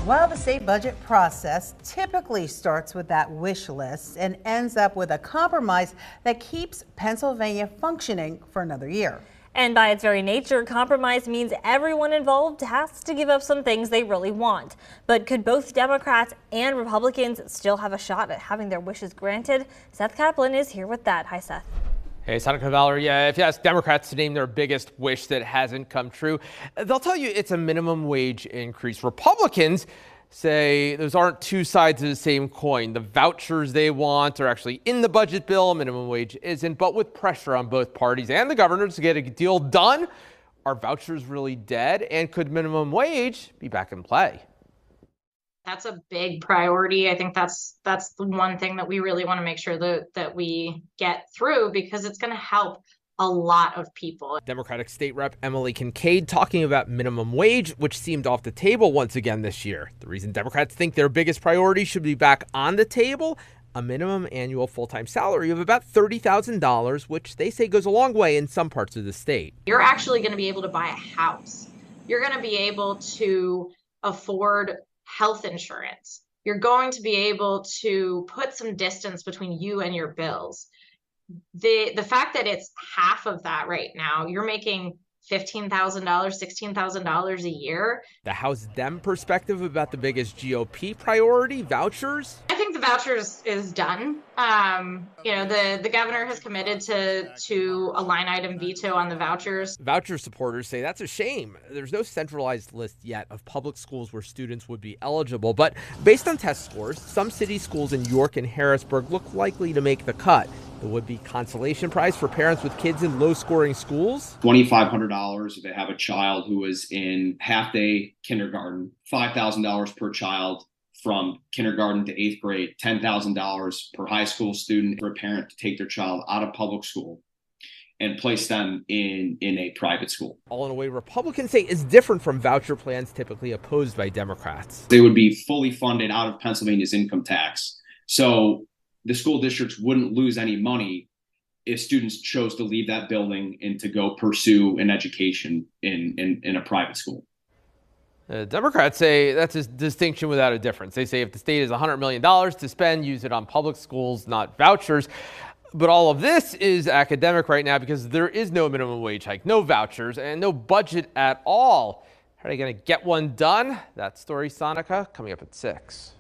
Well, the state budget process typically starts with that wish list and ends up with a compromise that keeps Pennsylvania functioning for another year. And by its very nature, compromise means everyone involved has to give up some things they really want. But could both Democrats and Republicans still have a shot at having their wishes granted? Seth Kaplan is here with that. Hi, Seth. Hey, Senator Valerie, if you ask Democrats to name their biggest wish that hasn't come true, they'll tell you it's a minimum wage increase. Republicans say those aren't two sides of the same coin. The vouchers they want are actually in the budget bill. Minimum wage isn't. But with pressure on both parties and the governor to get a deal done, are vouchers really dead? And could minimum wage be back in play? That's a big priority. I think that's the one thing that we really want to make sure that we get through, because it's going to help a lot of people. Democratic State Rep Emily Kincaid talking about minimum wage, which seemed off the table once again this year. The reason Democrats think their biggest priority should be back on the table: a minimum annual full-time salary of about $30,000, which they say goes a long way in some parts of the state. You're actually going to be able to buy a house. You're going to be able to afford health insurance. You're going to be able to put some distance between you and your bills. The fact that it's half of that right now, you're making $15,000, $16,000 a year. The House Dem perspective about the biggest GOP priority, vouchers? I think the vouchers is done. The governor has committed to a line item veto on the vouchers. Voucher supporters say that's a shame. There's no centralized list yet of public schools where students would be eligible. But based on test scores, some city schools in York and Harrisburg look likely to make the cut. The would-be consolation prize for parents with kids in low-scoring schools: $2,500 if they have a child who is in half-day kindergarten, $5,000 per child from kindergarten to 8th grade, $10,000 per high school student for a parent to take their child out of public school and place them in a private school. All in a way Republicans say is different from voucher plans typically opposed by Democrats. They would be fully funded out of Pennsylvania's income tax. So the school districts wouldn't lose any money if students chose to leave that building and to go pursue an education in a private school. Democrats say that's a distinction without a difference. They say if the state has $100 million to spend, use it on public schools, not vouchers. But all of this is academic right now because there is no minimum wage hike, no vouchers, and no budget at all. How are they going to get one done? That story, Sonica, coming up at 6.